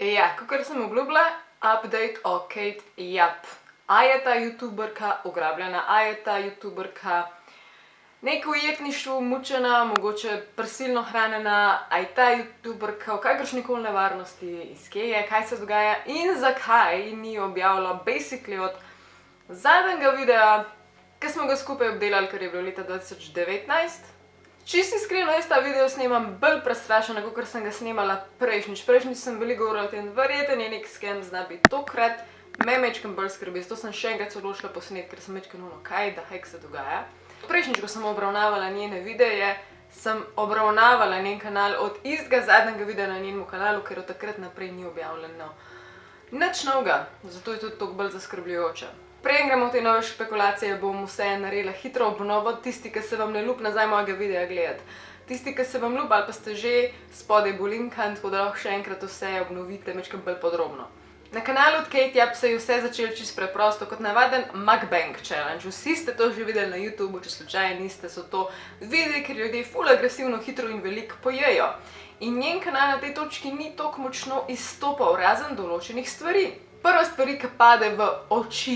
Ja, kakor sem obljubila, update o Kate Japp. A je ta youtuberka ugrabljena, a je ta youtuberka neko ujetništvo, mučena, mogoče prisilno hranjena, a je ta youtuberka v kakršnikoli nevarnosti, iz kje je, kaj se dogaja in zakaj ni objavila basically od zadnjega videa, ki smo ga skupaj obdelali, ker je bilo leta 2019. Čisto iskreno, jaz ta video snemam bolj prestrašena, kakor sem ga snemala prejšnjič. Prejšnjič sem veliko govorila o tem, verjetno je nek scam, zna biti tokrat me majčkeno bolj skrbi, zato sem še enkrat se odločila posnet, ker sem majčkeno kaj da hek se dogaja. Prejšnjič, ko sem obravnavala njene videe, sem obravnavala njen kanal od istega zadnjega videa na njenem kanalu, ker od takrat naprej ni objavljeno nič novega, zato je tudi toliko bolj zaskrbljujoče. Preden gremo v te nove špekulacije, bom vse naredila hitro obnovo. Tisti, ki se vam ne ljubi nazaj mojega videa gledati. Tisti, ki se vam ljubi ali pa ste že, spodaj bo linka, tako da lahko še enkrat vse obnovite majčkeno bolj podrobno. Na kanalu od Kate Japp se je vse začelo čisto preprosto, kot navaden mukbang challenge. Vsi ste to že videli na YouTubu, če slučajno niste, so to videi, ker ljudje ful agresivno, hitro in veliko pojejo. In njen kanal na tej točki ni toliko močno izstopal, razen določenih stvari. Prva stvar, ki pade v oči,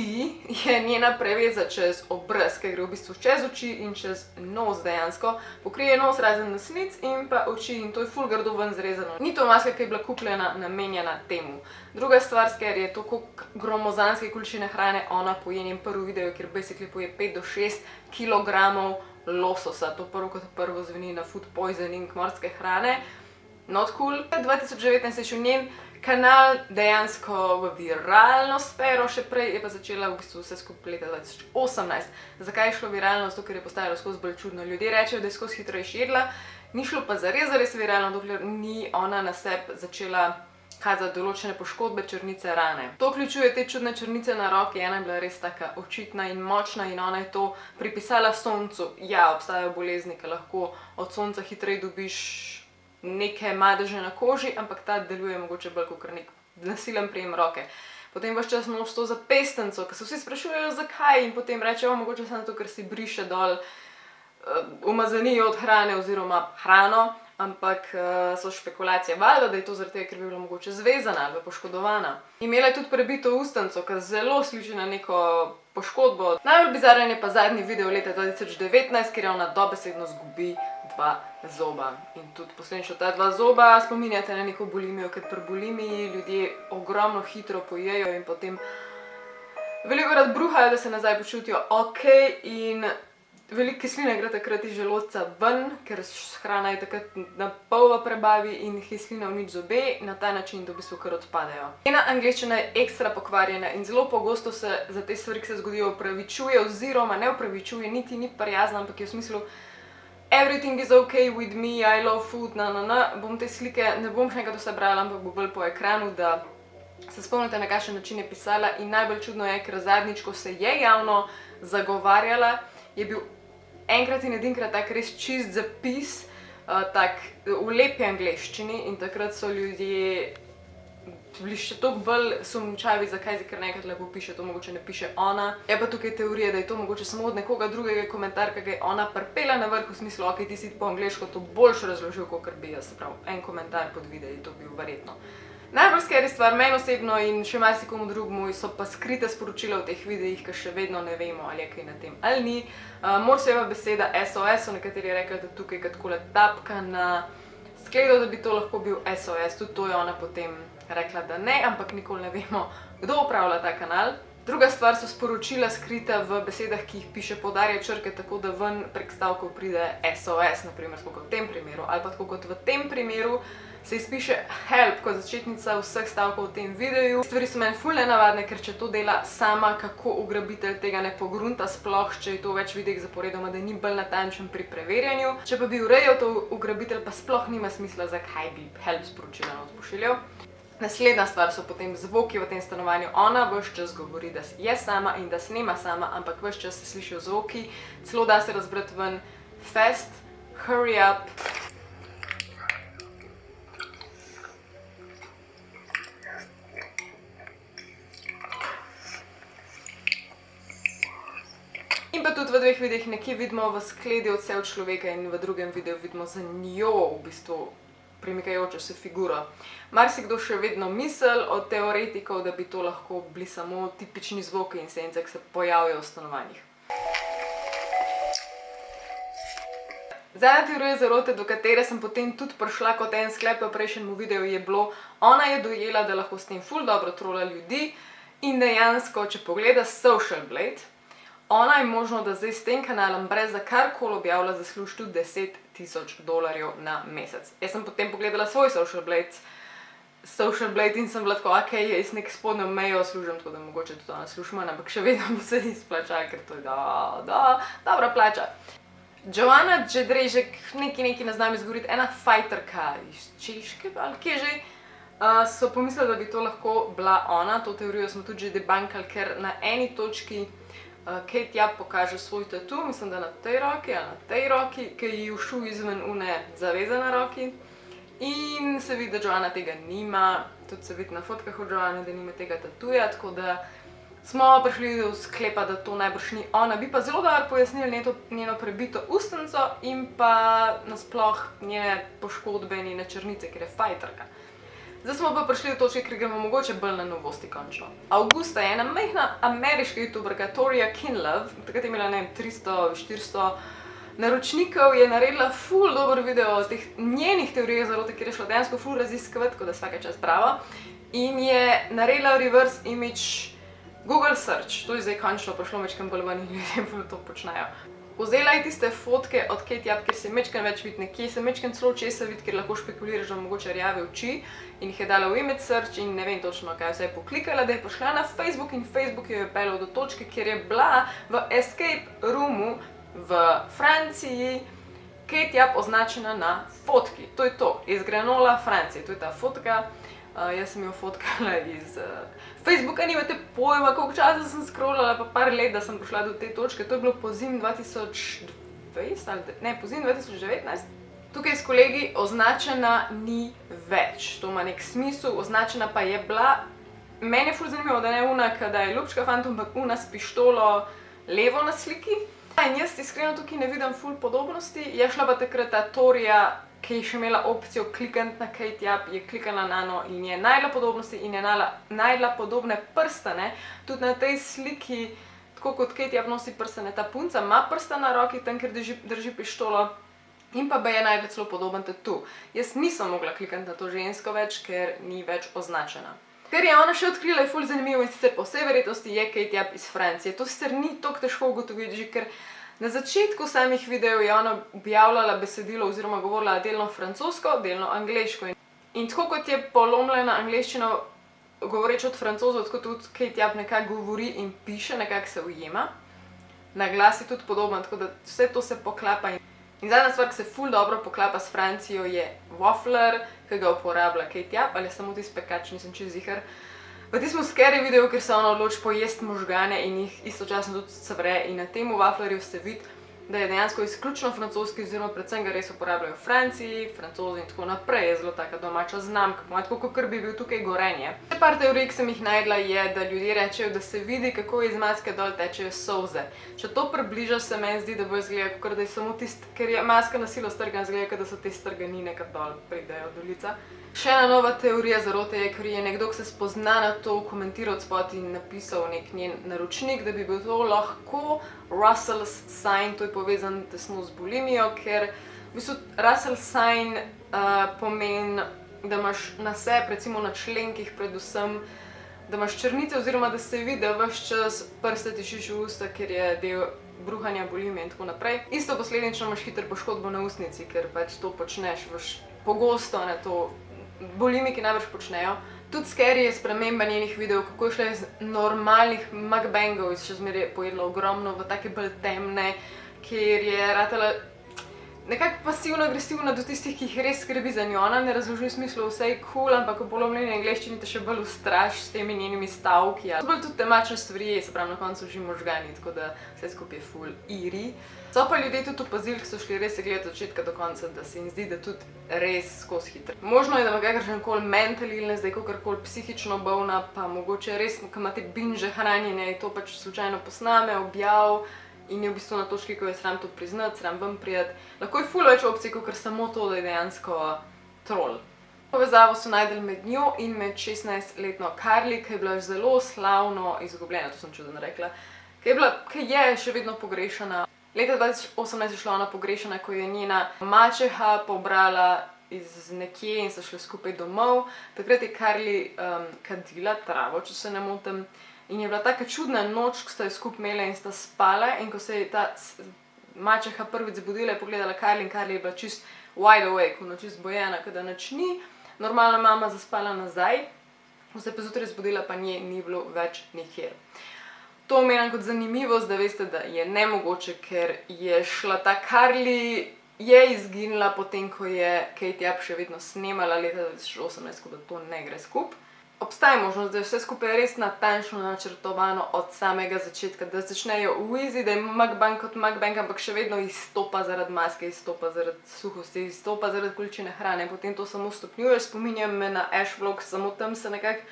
je njena preveza čez obraz, ki gre v bistvu čez oči in čez nos dejansko. Pokrije nos razen naslic in pa oči in to je ful grdo ven zrezano. Ni to maska, ki je bila kupljena, namenjena temu. Druga stvar, ker je to koliko gromozanske količine hrane ona poje, njen prvi video, kjer basically poje 5 do 6 kilogramov lososa. To prvo kot prvo zveni na food poisoning morske hrane. Not cool. 2019 je šel njen kanal dejansko v viralno sfero, še prej je pa začela v bistvu vse skupaj leta 2018. Zakaj je šlo viralno? Zato, ker je postajalo skozi bolj čudno. Ljudje rečejo, da je skozi hitro jedla, ni šlo pa zares viralno, dokler ni ona na sebi začela kazati določene poškodbe, črnice, rane. To vključuje te čudne črnice na roki, ena je bila res taka očitna in močna in ona je to pripisala soncu. Ja, obstajajo bolezni, ki lahko od sonca hitreje dobiš neke madeže na koži, ampak ta deluje mogoče bolj kot nek nasilen prijem roke. Potem ves čas nosi to zapestnico, ki se vsi sprašujejo zakaj in potem rečejo, mogoče samo to, ker si briše dol umazanijo od hrane oziroma hrano, ampak so špekulacije valjda, da je to zaradi tega, ker bi bila mogoče zvezana ali poškodovana. Imela je tudi prebito ustnico, kar zelo sliši na neko poškodbo. Najbolj bizaren je pa zadnji video leta 2019, kjer je ona dobesedno zgubi 2 zoba. In tudi posledično ta 2 zoba spominjate na neko bulimijo, ker pri bulimiji ljudje ogromno hitro pojejo in potem velikokrat bruhajo, da se nazaj počutijo ok in veliko kisline gre takrat iz želodca ven, ker hrana je takrat na pol v prebavi in kislina uniči zobe, na ta način to v bistvu kar odpadejo. Njena angleščina je ekstra pokvarjena in zelo pogosto se za te stvari, ki se zgodijo, opravičuje oziroma ne opravičuje, niti ni prijazna, ampak je v smislu everything is okay with me, I love food, Bom te slike, ne bom še enkrat vse brala, ampak bo bolj po ekranu, da se spomnite, na kakšen način je pisala in najbolj čudno je, ker zadnjič, ko se je javno zagovarjala, je bil enkrat in edinkrat tak res čist zapis, tak v lepi angleščini in takrat so ljudje bili še toliko bolj sumničavi, zakaj, ker nekaj lepo piše, to mogoče ne piše ona. Je pa tukaj teorija, da je to mogoče samo od nekoga drugega komentar, ki ga je ona prpela na vrh v smislu, ok, ti si po angleško to boljše razložil, kot bi jaz, prav, en komentar pod videi, to bil verjetno. Najbolj scary stvar, meni osebno in še marsikomu drugemu, so pa skrite sporočila v teh videih, ki še vedno ne vemo, ali je kaj na tem ali ni. Morseva beseda SOS, nekateri rekli, da tukaj takole tapka na skledo, da bi to lahko bil SOS, tudi to je ona potem rekla, da ne, ampak nikoli ne vemo, kdo upravlja ta kanal. Druga stvar so sporočila skrita v besedah, ki jih piše poudarja črke, tako da ven prek stavkov pride SOS, naprimer, tako kot v tem primeru, ali pa tako kot v tem primeru se izpiše help kot začetnica vseh stavkov v tem videu. Stvari so meni ful nenavadne, ker če to dela sama, kako ugrabitelj tega ne pogrunta, sploh če je to več videih zaporedoma, da ni bolj natančen pri preverjanju. Če pa bi urejal to ugrabitelj, pa sploh nima smisla, zakaj bi help sporočila not pošiljal. Naslednja stvar so potem zvoki v tem stanovanju. Ona ves čas govori, da je sama in da snema sama, ampak ves čas se slišijo zvoki, celo da se razbrati ven fast, hurry up. In pa tudi v 2 videih nekje vidimo v skledi odsev človeka in v drugem videu vidimo za njo v bistvu premikajočo se figuro. Marsikdo še vedno misli od teoretikov, da bi to lahko bili samo tipični zvoki in sence, ki se pojavijo v stanovanjih. Zadnja teorija zarote, do katere sem potem tudi prišla kot en sklep v prejšnjem videu, je bilo, ona je dojela, da lahko s tem ful dobro trola ljudi in dejansko, če pogleda Social Blade, ona je možno, da zdaj s tem kanalom brez za karkoli objavlja zasluži tudi $10,000 na mesec. Jaz sem potem pogledala svoj Social Blade in sem bila tako, ok, jaz nek spodnjo mejo služim, tako da mogoče tudi ona služi manj, ampak še vedno mi se izplača, ker to je dobra plača. Joanna Jedrzejczyk, neki ne znam izgovoriti, ena fajterka iz Češke, ali kje že, so pomislili, da bi to lahko bila ona. To teorijo smo tudi že debunkali, ker na eni točki Kate Japp pokaže svoj tatu, mislim, da na tej roki ali na tej roki, ki ji ušu izven une zaveze na roki. In se vidi, da Joanna tega nima, tudi se vidi na fotkah od Joanne, da nima tega tatuja, tako da smo prišli do sklepa, da to najbrž ni ona. Bi pa zelo dobro pojasnili njeno prebito ustnico in pa nasploh njene poškodbe, njene črnice, ker je fajterka. Zdaj smo pa prišli do točke, ker gremo mogoče bolj na novosti končno. Avgusta je ena majhna ameriška youtuberka, Toria Kinlove, takrat je imela, ne vem, 300-400 naročnikov, je naredila ful dober video o teh njenih teorijah zarote, kjer je šlo dejansko ful raziskovati, tako da vsake čas bravo. In je naredila reverse image Google search, to je zdaj končno prišlo mečkam bolj ven in ljudje bolj to počnejo. Vzela je tiste fotke od Kate Japp, kjer se mečkam več vidi, nekje se mečkam celo česa vidi, ker lahko špekuliraš, da mogoče rjave oči, in jih je dala v image search in ne vem točno, kaj vse je poklikala, da je prišla na Facebook in Facebook jo je pelal do točke, kjer je bila v escape roomu v Franciji Kate Japp označena na fotki. To je to, iz Grenola, Francije, to je ta fotka. Jaz sem jo fotkala iz Facebooka, nimate pojma, koliko časa sem scrollala, pa par let, da sem prišla do te točke. To je bilo pozimi 2020, ne, pozimi 2019. Tukaj s kolegi označena ni več, to ima nek smisel, označena pa je bila. Meni je ful zanimivo, da ne una, da je ljubčka fantom, ampak una s pištolo levo na sliki. In jaz iskreno tukaj ne vidim ful podobnosti, je šla pa takrat ta Toria, ki je še imela opcijo klikant na Kate Japp, je klikala na njo in je najdla podobnosti in je najdla podobne prstane. Tudi na tej sliki, tako kot Kate Japp nosi prstane, ta punca ima prsta na roki, tam, ker drži pištolo, in pa je najdla celo podoben tatu. Jaz nisem mogla klikati na to žensko več, ker ni več označena. Ker je ona še odkrila, je ful zanimivo in sicer po vsej verjetnosti je Kate Japp iz Francije. To sicer ni toliko težko ugotoviti, ker na začetku samih videov je ona objavljala besedilo oziroma govorila delno francosko, delno angleško. In tako kot je polomljena angleščina govoreč od Francozov, tako tudi Kate Japp nekako govori in piše, nekako se ujema. Na glas je tudi podoben, tako da vse to se poklapa. In zadnja stvar, ki se ful dobro poklapa s Francijo, je waffler, ki ga uporablja Kate Japp, ali samo tisti pekač, nisem čez ziher. V tistem scary videu, ker se ona odloči pojesti možgane in jih istočasno tudi savre, in na tem wafflerju se vidi, da je dejansko izključno francoski, oziroma predvsem ga res uporabljajo v Franciji, Francozi in tako naprej, je zelo taka domača znamka, tako kot bi bil tukaj Gorenje. Še par teorij, ki sem jih najdla, je, da ljudje rečejo, da se vidi, kako iz maske dol tečejo solze. Če to približa, se meni zdi, da bo izgleda, kot da je samo tisti, ker je maska na silo strgana, izgleda, kot da so te strganine, kar dol pridejo do lica. Še ena nova teorija zarote je, ker je nekdo, ki se spozna na to, komentiral spot in napisal nek njen naročnik, da bi bil to lahko Russell's sign, to je povezan tesno z bulimijo, ker v bistvu Russell's sign pomeni, da imaš na sebi, recimo na členkih predvsem, da imaš črnice oziroma da se vidi, da ves čas prste tišiš v usta, ker je del bruhanja, bulimije in tako naprej. Isto posledično imaš hiter poškodbo na ustnici, ker pač to počneš pogosto, ne to bulimiki najbrž počnejo. Tudi scary je sprememba njenih videov, kako je šla iz normalnih mukbangov, še zmeraj je pojedla ogromno v take bolj temne, kjer je ratala nekako pasivno-agresivna do tistih, ki jih res skrbi za njo. Ona ne razloži v smislu vse je cool, ampak v polomljeni angleščini te še bolj ustraš s temi njenimi stavki. To bolj tudi temačne stvari, se pravi na koncu že možgani, tako da vse skupaj je ful iri. So pa ljudje tudi opazili, ki so šli res gledati od začetka do konca, da se jim zdi, da tudi res skozi hitro. Možno je, da ima kakršenkoli mental illness, da je kakorkoli psihično bolna, pa mogoče res, ko imate binge hranjenje, to pač slučajno posname, objav in je v bistvu na točki, ko je sram to priznati, sram ven prijeti. Lahko je ful več opcij, kot samo to, da je dejansko trol. Povezavo so najdeli med njo in med 16-letno Karli, ki je bila zelo slavno izgubljena, to sem čudno rekla, ki je še vedno pogrešana. Leta 2018 je šla ona pogrešana, ko je njena mačeha pobrala iz nekje in so šli skupaj domov. Takrat je Karli kadila travo, če se ne motim, in je bila taka čudna noč, ko sta jo skupaj imela in sta spala, in ko se je ta mačeha prvič zbudila, je pogledala Karli in Karli je bila čist wide awake, čist bojena, kada nič ni. Normalno mama zaspala nazaj, ko se je pa zjutraj zbudila, pa nje ni bilo več nikjer. To omenjam kot zanimivost, da veste, da je nemogoče, ker je šla ta Karli, je izginila potem, ko je Kate Japp še vedno snemala leta 2018, ko da to ne gre skup. Obstaja možnost, da je vse skupaj res natančno načrtovano od samega začetka, da začnejo uizi, da je mukbang kot mukbang, ampak še vedno izstopa zaradi maske, izstopa zaradi suhosti, izstopa zaradi količine hrane, potem to samo stopnjuje. Spominjam me na Ash vlog, samo tam se nekako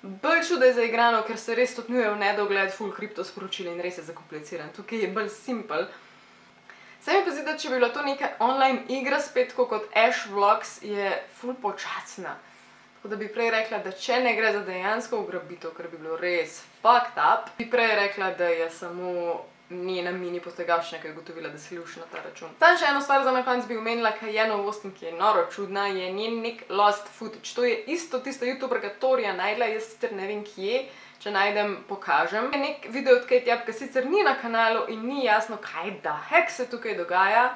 bolj čuda je zaigrano, ker se res stopnjuje v nedogled full kripto sporočil in res je zakompliciran. Tukaj je bolj simpel. Se mi pa zdi, da če bi bila to neka online igra spet, kot Ash vlogs, je full počasna. Tako da bi prej rekla, da če ne gre za dejansko ugrabitev, ker bi bilo res fucked up, bi prej rekla, da je samo njena mini potegavščina, ki je ugotovila, da se luši na ta račun. Tam še eno stvar za na konec bi omenila, ki je novost in ki je noro čudna, je njen nek lost footage. To je isto tista youtuberka Torija najdla, jaz sicer ne vem kje, če najdem, pokažem. Je nek video od Kate Japp, ki sicer ni na kanalu in ni jasno, kaj da heck se tukaj dogaja.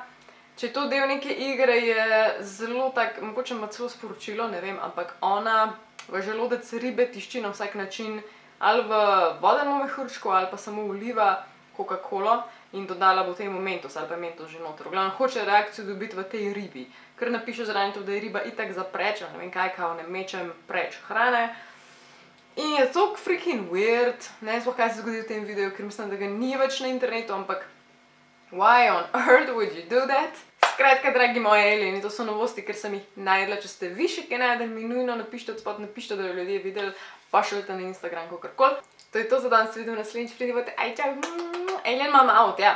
Če je to del neke igre, je zelo tak, mogoče ima celo sporočilo, ne vem, ampak ona v želodec ribe tišči na vsak način ali v vodenem mehurčku ali pa samo vliva Coca-Colo in dodala bo v tej Mentos ali pa Mentos že noter. V glavnem hoče reakcijo dobiti v tej ribi, ker napiše zraven to, da je riba itak za preč, ne vem kaj, kao ne mečem preč hrane. In je to freaking weird, ne vem sploh kaj se zgodi v tem videu, ker mislim, da ga ni več na internetu, ampak why on earth would you do that? Skratka, dragi moji alieni, to so novosti, ker sem jih najdla. Če ste vi še kaj najdeli, mi nujno napišite odspod, napišite, da jo ljudje videli, pošljite na Instagram, kakorkoli. To je to za danes, se vidimo naslednjič, pridivate, aj čau, alien mama out, ja.